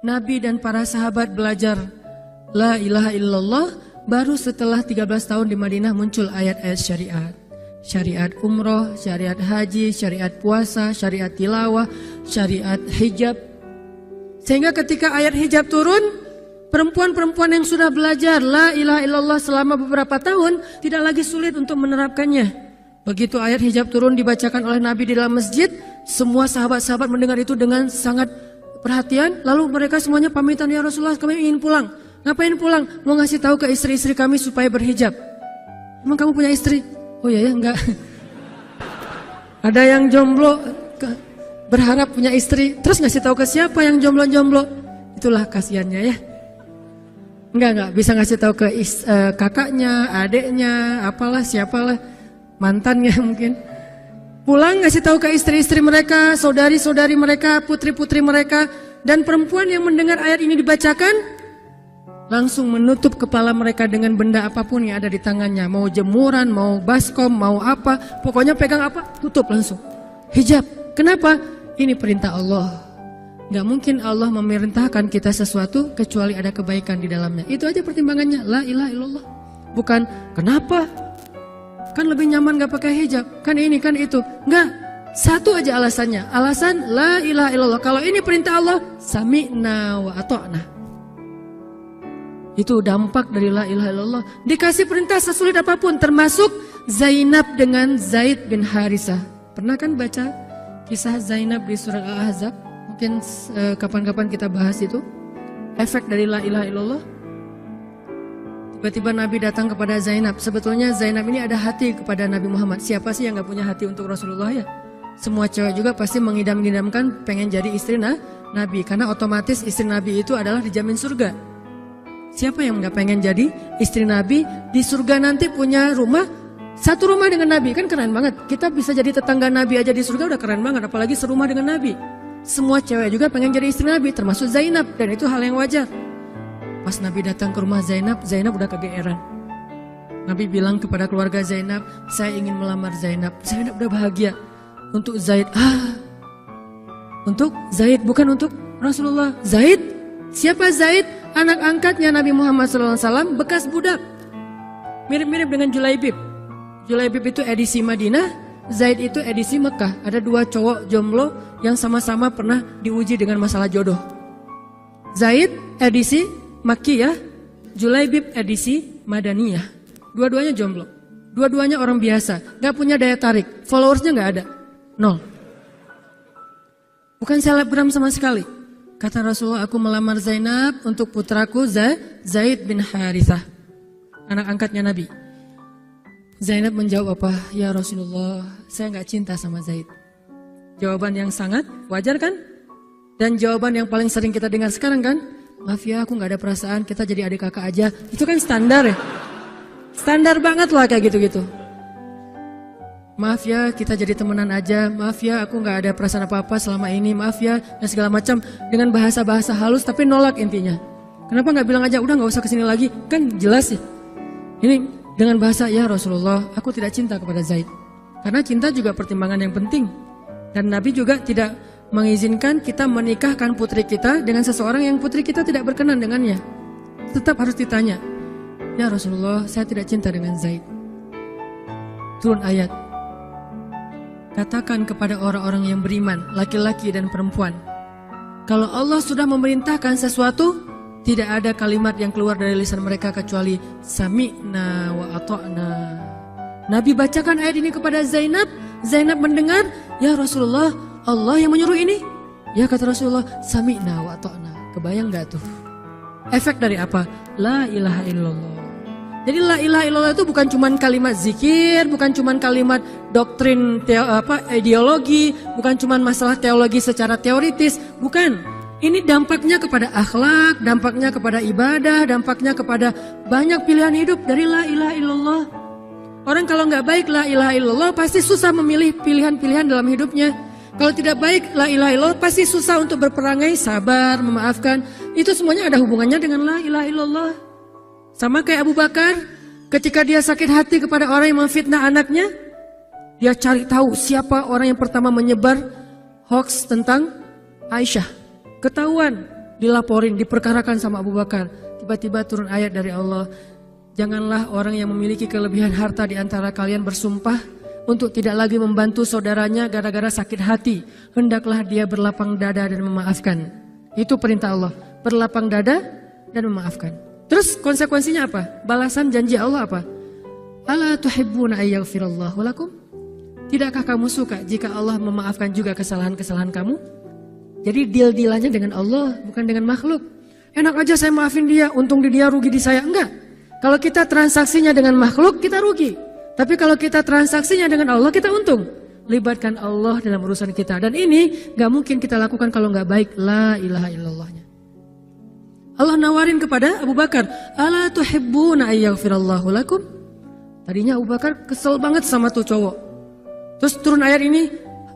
Nabi dan para sahabat belajar la ilaha illallah, baru setelah 13 tahun di Madinah muncul ayat-ayat syariat. Syariat umroh, syariat haji, syariat puasa, syariat tilawah, syariat hijab. Sehingga ketika ayat hijab turun, perempuan-perempuan yang sudah belajar la ilaha illallah selama beberapa tahun tidak lagi sulit untuk menerapkannya. Begitu ayat hijab turun dibacakan oleh Nabi di dalam masjid, semua sahabat-sahabat mendengar itu dengan sangat perhatian. Lalu mereka semuanya pamitan, ya Rasulullah kami ingin pulang. Ngapain pulang? Mau ngasih tahu ke istri-istri kami supaya berhijab. Emang kamu punya istri? Oh iya ya, enggak. Ada yang jomblo berharap punya istri, terus ngasih tahu ke siapa yang jomblo-jomblo? Itulah kasihannya ya. Enggak bisa ngasih tahu ke kakaknya, adeknya, apalah siapalah, mantannya mungkin. Pulang ngasih tahu ke istri-istri mereka, saudari-saudari mereka, putri-putri mereka, dan perempuan yang mendengar ayat ini dibacakan langsung menutup kepala mereka dengan benda apapun yang ada di tangannya. Mau jemuran, mau baskom, mau apa. Pokoknya pegang apa, tutup langsung. Hijab. Kenapa? Ini perintah Allah. Gak mungkin Allah memerintahkan kita sesuatu kecuali ada kebaikan di dalamnya. Itu aja pertimbangannya. La ilaha illallah. Bukan, kenapa? Kan lebih nyaman gak pakai hijab. Kan ini, kan itu. Enggak. Satu aja alasannya. Alasan la ilaha illallah. Kalau ini perintah Allah, sami'na wa ata'na. Itu dampak dari la ilaha illallah. Dikasih perintah sesulit apapun, termasuk Zainab dengan Zaid bin Harisah. Pernah kan baca kisah Zainab di surat Al-Ahzab? Mungkin kapan-kapan kita bahas itu. Efek dari la ilaha illallah. Tiba-tiba Nabi datang kepada Zainab. Sebetulnya Zainab ini ada hati kepada Nabi Muhammad. Siapa sih yang gak punya hati untuk Rasulullah ya? Semua cewek juga pasti mengidam-idamkan pengen jadi istri Nabi. Karena otomatis istri Nabi itu adalah dijamin surga. Siapa yang gak pengen jadi istri Nabi? Di surga nanti punya rumah, satu rumah dengan Nabi. Kan keren banget. Kita bisa jadi tetangga Nabi aja di surga udah keren banget. Apalagi serumah dengan Nabi. Semua cewek juga pengen jadi istri Nabi, termasuk Zainab. Dan itu hal yang wajar. Pas Nabi datang ke rumah Zainab, Zainab udah kegeeran. Nabi bilang kepada keluarga Zainab, saya ingin melamar Zainab. Zainab udah bahagia. Untuk Zaid, untuk Zaid, bukan untuk Rasulullah. Zaid? Siapa Zaid? Anak angkatnya Nabi Muhammad SAW, bekas budak. Mirip-mirip dengan Julaibib. Julaibib itu edisi Madinah, Zaid itu edisi Mekah. Ada dua cowok jomblo yang sama-sama pernah diuji dengan masalah jodoh. Zaid edisi Makkiyah, Julaibib edisi Madaniyah. Dua-duanya jomblo. Dua-duanya orang biasa, gak punya daya tarik. Followersnya gak ada, 0. Bukan selebgram sama sekali. Kata Rasulullah, aku melamar Zainab untuk putraku Zaid bin Harithah, anak angkatnya Nabi. Zainab menjawab apa? Ya Rasulullah, saya gak cinta sama Zaid. Jawaban yang sangat wajar kan? Dan jawaban yang paling sering kita dengar sekarang kan? Maaf ya, aku gak ada perasaan, kita jadi adik kakak aja. Itu kan standar ya? Standar banget lah kayak gitu-gitu. Maaf ya, kita jadi temenan aja. Maaf ya, aku gak ada perasaan apa-apa selama ini. Maaf ya, dan segala macam. Dengan bahasa-bahasa halus tapi nolak intinya. Kenapa gak bilang aja, udah gak usah kesini lagi? Kan jelas ya. Ini dengan bahasa, ya Rasulullah, aku tidak cinta kepada Zaid. Karena cinta juga pertimbangan yang penting. Dan Nabi juga tidak mengizinkan kita menikahkan putri kita dengan seseorang yang putri kita tidak berkenan dengannya. Tetap harus ditanya, ya Rasulullah, saya tidak cinta dengan Zaid. Turun ayat. Katakan kepada orang-orang yang beriman, laki-laki dan perempuan, kalau Allah sudah memerintahkan sesuatu, tidak ada kalimat yang keluar dari lisan mereka kecuali sami'na wa ata'na. Nabi bacakan ayat ini kepada Zainab. Zainab mendengar, ya Rasulullah, Allah yang menyuruh ini. Ya kata Rasulullah, sami'na wa ata'na. Kebayang gak tuh? Efek dari apa? La ilaha illallah. Jadi la ilaha illallah itu bukan cuma kalimat zikir, bukan cuma kalimat doktrin ideologi, bukan cuma masalah teologi secara teoritis, bukan. Ini dampaknya kepada akhlak, dampaknya kepada ibadah, dampaknya kepada banyak pilihan hidup dari la ilaha illallah. Orang kalau nggak baik la ilaha illallah pasti susah memilih pilihan-pilihan dalam hidupnya. Kalau tidak baik la ilaha illallah pasti susah untuk berperangai, sabar, memaafkan. Itu semuanya ada hubungannya dengan la ilaha illallah. Sama kayak Abu Bakar, ketika dia sakit hati kepada orang yang memfitnah anaknya, dia cari tahu siapa orang yang pertama menyebar hoax tentang Aisyah. Ketahuan, dilaporin, diperkarakan sama Abu Bakar. Tiba-tiba turun ayat dari Allah, janganlah orang yang memiliki kelebihan harta di antara kalian bersumpah untuk tidak lagi membantu saudaranya gara-gara sakit hati. Hendaklah dia berlapang dada dan memaafkan. Itu perintah Allah, berlapang dada dan memaafkan. Terus konsekuensinya apa? Balasan janji Allah apa? Ala tuhibbuna ayyaghfirallahu lakum? Tidakkah kamu suka jika Allah memaafkan juga kesalahan-kesalahan kamu? Jadi deal-dealannya dengan Allah, bukan dengan makhluk. Enak aja saya maafin dia, untung di dia, rugi di saya. Enggak. Kalau kita transaksinya dengan makhluk, kita rugi. Tapi kalau kita transaksinya dengan Allah, kita untung. Libatkan Allah dalam urusan kita. Dan ini gak mungkin kita lakukan kalau gak baik. La ilaha illallahnya. Allah nawarin kepada Abu Bakar, ala tuhibbuna ayyaghfirallahu lakum? Tadinya Abu Bakar kesel banget sama tuh cowok. Terus turun ayat ini,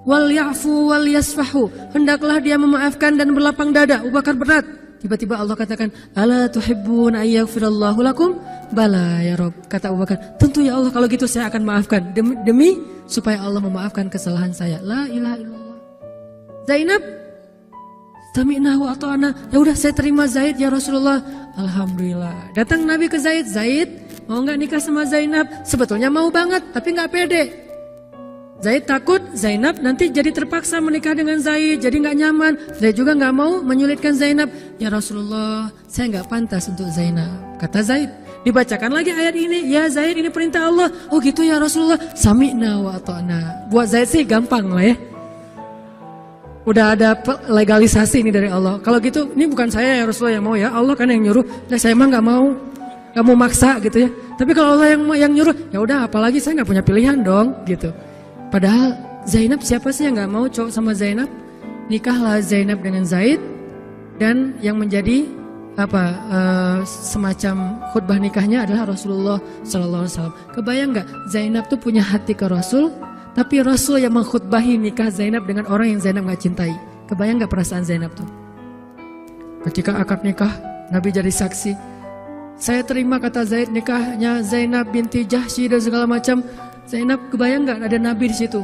wal ya'fu wal yasfahu. Hendaklah dia memaafkan dan berlapang dada. Abu Bakar berat. Tiba-tiba Allah katakan, ala tuhibbuna ayyaghfirallahu lakum? Bala ya Rob. Kata Abu Bakar, tentu ya Allah, kalau gitu saya akan maafkan. Demi supaya Allah memaafkan kesalahan saya. La ilaha illallah. Zainab, sami'na wa ata'na. Ya udah saya terima Zaid ya Rasulullah. Alhamdulillah. Datang Nabi ke Zaid. Zaid mau gak nikah sama Zainab? Sebetulnya mau banget, tapi gak pede. Zaid takut Zainab nanti jadi terpaksa menikah dengan Zaid, jadi gak nyaman. Zaid juga gak mau menyulitkan Zainab. Ya Rasulullah, saya gak pantas untuk Zainab. Kata Zaid. Dibacakan lagi ayat ini. Ya Zaid, ini perintah Allah. Oh gitu ya Rasulullah. Sami'na wa ata'na. Buat Zaid sih gampang lah ya. Udah ada legalisasi ini dari Allah. Kalau gitu, ini bukan saya ya Rasulullah yang mau ya. Allah kan yang nyuruh. Nah, saya emang gak mau maksa gitu ya. Tapi kalau Allah yang nyuruh, ya udah apalagi saya gak punya pilihan dong gitu. Padahal Zainab, siapa sih yang gak mau cowok sama Zainab? Nikahlah Zainab dengan Zaid. Dan yang menjadi semacam khutbah nikahnya adalah Rasulullah SAW. Kebayang gak Zainab tuh punya hati ke Rasul, tapi Rasul yang mengkhutbahi nikah Zainab dengan orang yang Zainab gak cintai. Kebayang gak perasaan Zainab tuh? Ketika akad nikah, Nabi jadi saksi. Saya terima, kata Zaid, nikahnya Zainab binti Jahsy dan segala macam. Zainab, kebayang gak ada Nabi di situ?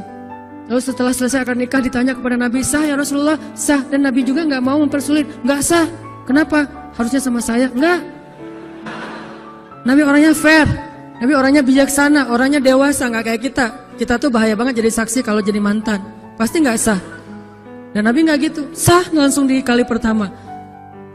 Lalu setelah selesai akad nikah ditanya kepada Nabi, sah ya Rasulullah? Sah. Dan Nabi juga gak mau mempersulit. Gak sah. Kenapa? Harusnya sama saya. Enggak. Nabi orangnya fair. Nabi orangnya bijaksana. Orangnya dewasa. Gak kayak kita. Kita tuh bahaya banget jadi saksi kalau jadi mantan. Pasti gak sah. Dan Nabi gak gitu. Sah langsung di kali pertama.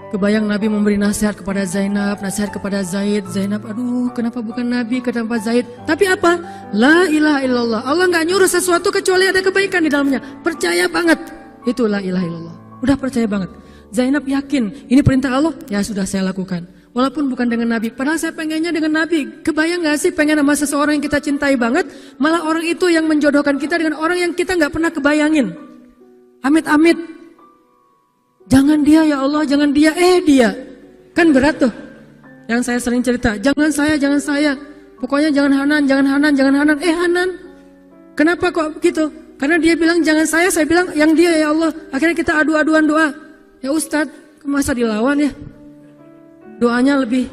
Kebayang Nabi memberi nasihat kepada Zainab, nasihat kepada Zaid. Zainab, aduh kenapa bukan Nabi, kenapa Zaid? Tapi apa? La ilaha illallah. Allah gak nyuruh sesuatu kecuali ada kebaikan di dalamnya. Percaya banget. Itu la ilaha illallah. Udah percaya banget. Zainab yakin, ini perintah Allah, ya sudah saya lakukan. Walaupun bukan dengan Nabi, padahal saya pengennya dengan Nabi. Kebayang gak sih pengen sama seseorang yang kita cintai banget, malah orang itu yang menjodohkan kita dengan orang yang kita gak pernah kebayangin. Amit-amit. Jangan dia ya Allah, jangan dia, dia. Kan berat tuh. Yang saya sering cerita, jangan saya. Pokoknya jangan Hanan, Hanan. Kenapa kok begitu? Karena dia bilang jangan saya bilang yang dia ya Allah. Akhirnya kita adu-aduan doa. Ya Ustadz, masa dilawan ya? Doanya lebih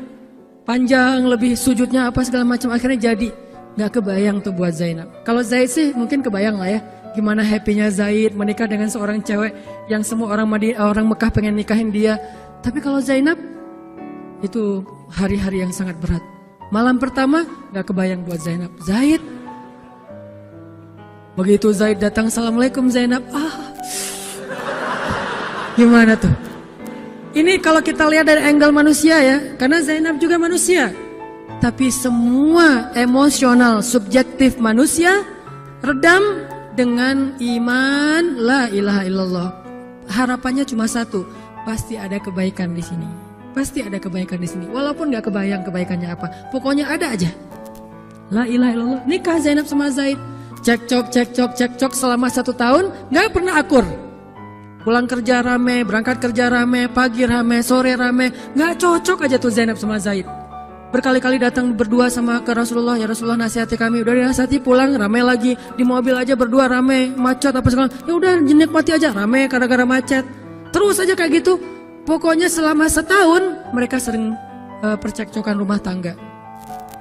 panjang, lebih sujudnya apa segala macam. Akhirnya jadi. Gak kebayang tuh buat Zainab. Kalau Zaid sih mungkin kebayang lah ya. Gimana happy-nya Zaid menikah dengan seorang cewek yang semua orang Mekah pengen nikahin dia. Tapi kalau Zainab, itu hari-hari yang sangat berat. Malam pertama gak kebayang buat Zainab. Zaid. Begitu Zaid datang, Assalamualaikum Zainab. Gimana tuh? Ini kalau kita lihat dari angle manusia ya, karena Zainab juga manusia. Tapi semua emosional subjektif manusia redam dengan iman la ilaha illallah. Harapannya cuma satu, pasti ada kebaikan di sini. Pasti ada kebaikan di sini. Walaupun gak kebayang kebaikannya apa, pokoknya ada aja. La ilaha illallah. Nikah Zainab sama Zaid. Cekcok selama 1 tahun, gak pernah akur. Pulang kerja rame, berangkat kerja rame, pagi rame, sore rame. Gak cocok aja tuh Zainab sama Zaid. Berkali-kali datang berdua sama ke Rasulullah. Ya Rasulullah nasihati kami. Udah dinasihati pulang rame lagi. Di mobil aja berdua rame, macet apa segala. Ya udah nikmati aja rame gara-gara macet. Terus aja kayak gitu. Pokoknya selama 1 tahun mereka sering percekcokan rumah tangga.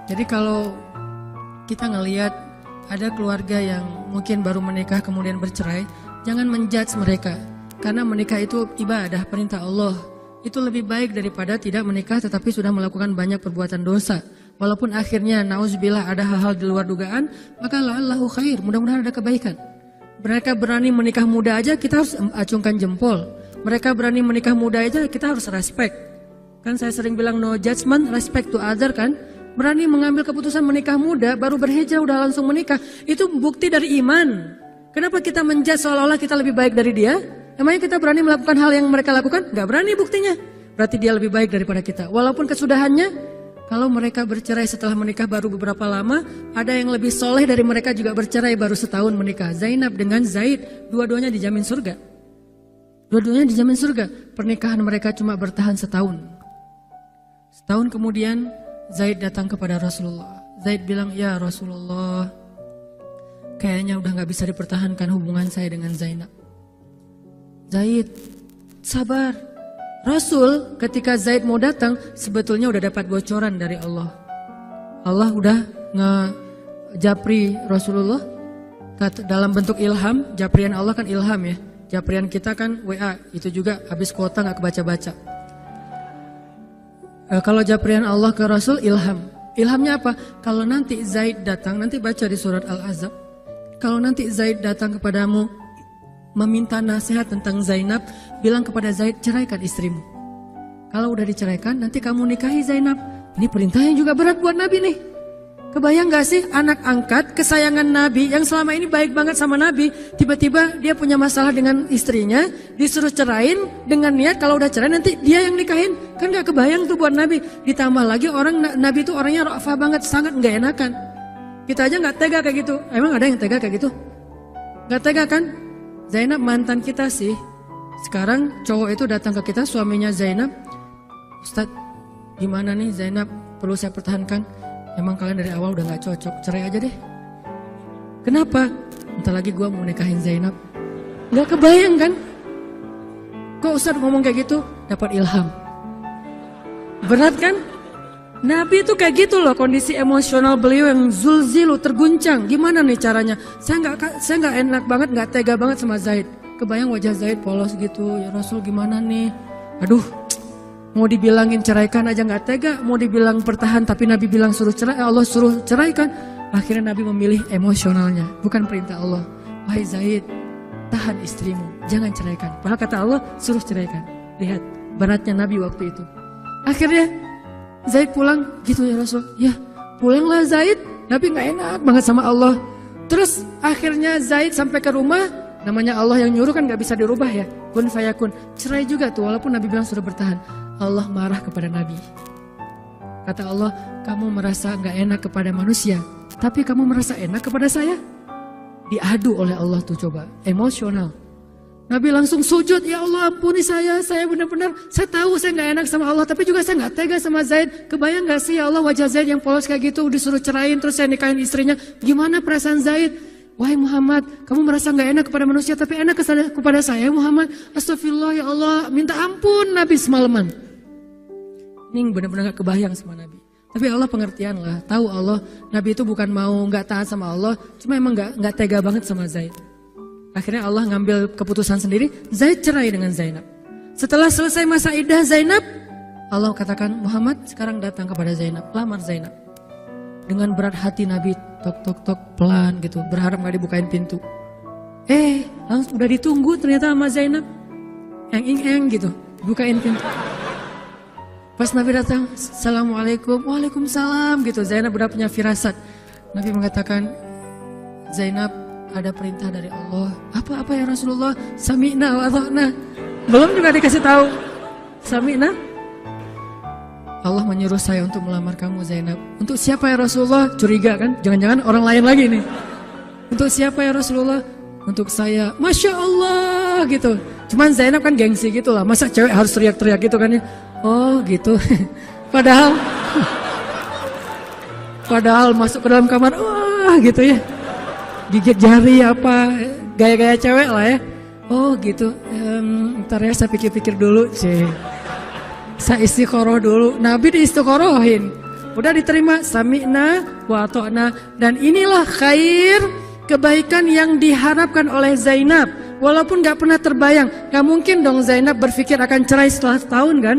Jadi kalau kita ngelihat ada keluarga yang mungkin baru menikah kemudian bercerai, jangan menjudge mereka. Karena menikah itu ibadah, perintah Allah. Itu lebih baik daripada tidak menikah tetapi sudah melakukan banyak perbuatan dosa. Walaupun akhirnya nauzubillah ada hal-hal di luar dugaan, maka la'allahu khair, mudah-mudahan ada kebaikan. Mereka berani menikah muda aja kita harus acungkan jempol. Mereka berani menikah muda aja kita harus respect. Kan saya sering bilang no judgment, respect to other kan. Berani mengambil keputusan menikah muda, baru berhijrah udah langsung menikah. Itu bukti dari iman. Kenapa kita menjudge seolah-olah kita lebih baik dari dia? Emangnya kita berani melakukan hal yang mereka lakukan? Gak berani buktinya. Berarti dia lebih baik daripada kita. Walaupun kesudahannya, kalau mereka bercerai setelah menikah baru beberapa lama, ada yang lebih soleh dari mereka juga bercerai baru setahun menikah. Zainab dengan Zaid, dua-duanya dijamin surga. Dua-duanya dijamin surga. Pernikahan mereka cuma bertahan setahun. Setahun kemudian, Zaid datang kepada Rasulullah. Zaid bilang, ya Rasulullah, kayaknya udah gak bisa dipertahankan hubungan saya dengan Zainab. Zaid, sabar. Rasul ketika Zaid mau datang sebetulnya udah dapat bocoran dari Allah. Allah udah ngejapri Rasulullah dalam bentuk ilham. Japrian Allah kan ilham ya. Japrian kita kan WA, itu juga habis kuota gak kebaca-baca. Kalau japrian Allah ke Rasul ilham. Ilhamnya apa? Kalau nanti Zaid datang, nanti baca di surat Al-Ahzab. Kalau nanti Zaid datang kepadamu meminta nasihat tentang Zainab, bilang kepada Zaid, ceraikan istrimu. Kalau udah diceraikan, nanti kamu nikahi Zainab. Ini perintahnya juga berat buat Nabi nih. Kebayang gak sih anak angkat kesayangan Nabi yang selama ini baik banget sama Nabi, tiba-tiba dia punya masalah dengan istrinya, disuruh cerain dengan niat kalau udah cerai nanti dia yang nikahin. Kan gak kebayang tuh buat Nabi. Ditambah lagi Nabi itu orangnya ra'fah banget, sangat gak enakan. Kita aja gak tega kayak gitu. Emang ada yang tega kayak gitu? Gak tega kan? Zainab mantan kita sih. Sekarang cowok itu datang ke kita, suaminya Zainab. Ustadz, gimana nih Zainab? Perlu saya pertahankan? Emang kalian dari awal udah gak cocok, cerai aja deh. Kenapa? Entar lagi gue mau nikahin Zainab. Gak kebayang kan? Kok Ustadz ngomong kayak gitu? Dapat ilham. Berat kan? Nabi itu kayak gitu loh, kondisi emosional beliau yang zulzilu, terguncang. Gimana nih caranya? Saya nggak enak banget, nggak tega banget sama Zaid. Kebayang wajah Zaid polos gitu. Ya Rasul gimana nih? Aduh, mau dibilangin ceraikan aja nggak tega. Mau dibilang pertahan tapi Nabi bilang suruh cerai, Allah suruh ceraikan. Akhirnya Nabi memilih emosionalnya, bukan perintah Allah. Wahai Zaid, tahan istrimu, jangan ceraikan. Padahal kata Allah suruh ceraikan. Lihat beratnya Nabi waktu itu. Akhirnya Zaid pulang, gitu ya Rasul. Ya pulanglah Zaid, Nabi gak enak banget sama Allah. Terus akhirnya Zaid sampai ke rumah, namanya Allah yang nyuruh kan gak bisa dirubah ya. Kun fayakun, cerai juga tuh walaupun Nabi bilang sudah bertahan. Allah marah kepada Nabi. Kata Allah, kamu merasa gak enak kepada manusia, tapi kamu merasa enak kepada saya. Diadu oleh Allah tuh coba, emosional. Nabi langsung sujud, ya Allah ampuni saya benar-benar, saya tahu saya gak enak sama Allah, tapi juga saya gak tega sama Zaid. Kebayang gak sih ya Allah wajah Zaid yang polos kayak gitu, disuruh cerain terus saya nikahin istrinya. Gimana perasaan Zaid? Wahai Muhammad, kamu merasa gak enak kepada manusia, tapi enak kepada saya Muhammad. Astagfirullah ya Allah, minta ampun Nabi semalaman. Ini benar-benar gak kebayang sama Nabi. Tapi Allah pengertian lah, tahu Allah Nabi itu bukan mau gak taat sama Allah, cuma emang gak tega banget sama Zaid. Akhirnya Allah ngambil keputusan sendiri, Zaid cerai dengan Zainab. Setelah selesai masa iddah Zainab, Allah katakan, Muhammad sekarang datang kepada Zainab, lamar Zainab. Dengan berat hati Nabi, tok pelan gitu, berharap gak dibukain pintu. Langsung udah ditunggu ternyata sama Zainab. Eng gitu, bukain pintu. Pas Nabi datang, Assalamualaikum, Waalaikumsalam gitu. Zainab udah punya firasat. Nabi mengatakan, Zainab, ada perintah dari Allah. Apa ya Rasulullah? Sami'na wa ata'na. Belum juga dikasih tahu. Sami'na. Allah menyuruh saya untuk melamar kamu Zainab. Untuk siapa ya Rasulullah? Curiga kan? Jangan-jangan orang lain lagi nih. Untuk siapa ya Rasulullah? Untuk saya. Masya Allah gitu. Cuman Zainab kan gengsi gitu lah. Masa cewek harus teriak-teriak gitu kan ya? Oh gitu. Padahal masuk ke dalam kamar. Wah gitu ya. Gigit jari apa, gaya-gaya cewek lah ya. Oh gitu, ntar ya saya pikir-pikir dulu sih. Saya istiqoroh dulu, Nabi diistiqorohin. Udah diterima, sami'na wa ata'na. Dan inilah khair, kebaikan yang diharapkan oleh Zainab. walaupun gak pernah terbayang, gak mungkin dong Zainab berpikir akan cerai setelah setahun kan?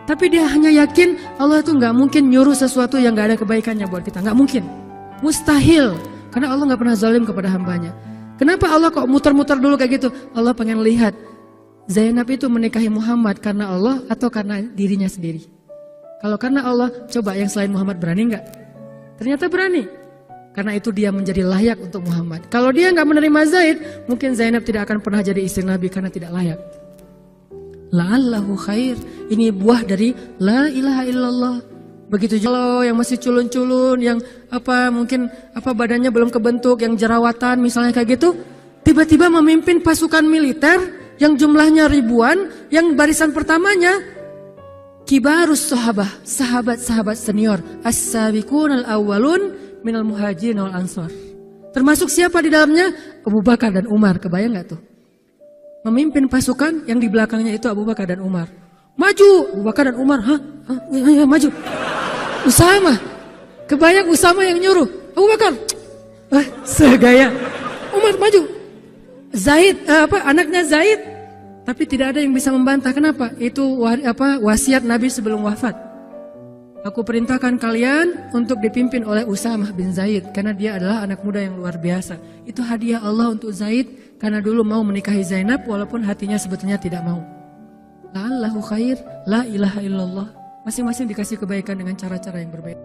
Tapi dia hanya yakin Allah itu gak mungkin nyuruh sesuatu yang gak ada kebaikannya buat kita, gak mungkin. Mustahil, karena Allah gak pernah zalim kepada hambanya. Kenapa Allah kok muter-muter dulu kayak gitu? Allah pengen lihat Zainab itu menikahi Muhammad karena Allah atau karena dirinya sendiri. Kalau karena Allah, coba yang selain Muhammad berani nggak? Ternyata berani. Karena itu dia menjadi layak untuk Muhammad. Kalau dia nggak menerima Zaid, mungkin Zainab tidak akan pernah jadi istri Nabi karena tidak layak. La'allahu khair. Ini buah dari la ilaha illallah. Begitu juga yang masih culun-culun, yang mungkin badannya belum kebentuk, yang jerawatan misalnya kayak gitu, tiba-tiba memimpin pasukan militer yang jumlahnya ribuan, yang barisan pertamanya kibarus sahabah, sahabat-sahabat senior, as-sabiqun al-awwalun minal muhajirin wal ansar. Termasuk siapa di dalamnya? Abu Bakar dan Umar. Kebayang nggak tuh? Memimpin pasukan yang di belakangnya itu Abu Bakar dan Umar. Maju, Abu Bakar dan Umar. Ya, maju. Usama. Kebayang Usama yang nyuruh. Abu Bakar. Segaya. Umar maju. Zaid, anaknya Zaid. Tapi tidak ada yang bisa membantah. Kenapa? Itu wasiat Nabi sebelum wafat. Aku perintahkan kalian untuk dipimpin oleh Usamah bin Zaid karena dia adalah anak muda yang luar biasa. Itu hadiah Allah untuk Zaid karena dulu mau menikahi Zainab walaupun hatinya sebetulnya tidak mau. La'allahu khair, la ilaha illallah. Masing-masing dikasih kebaikan dengan cara-cara yang berbeda.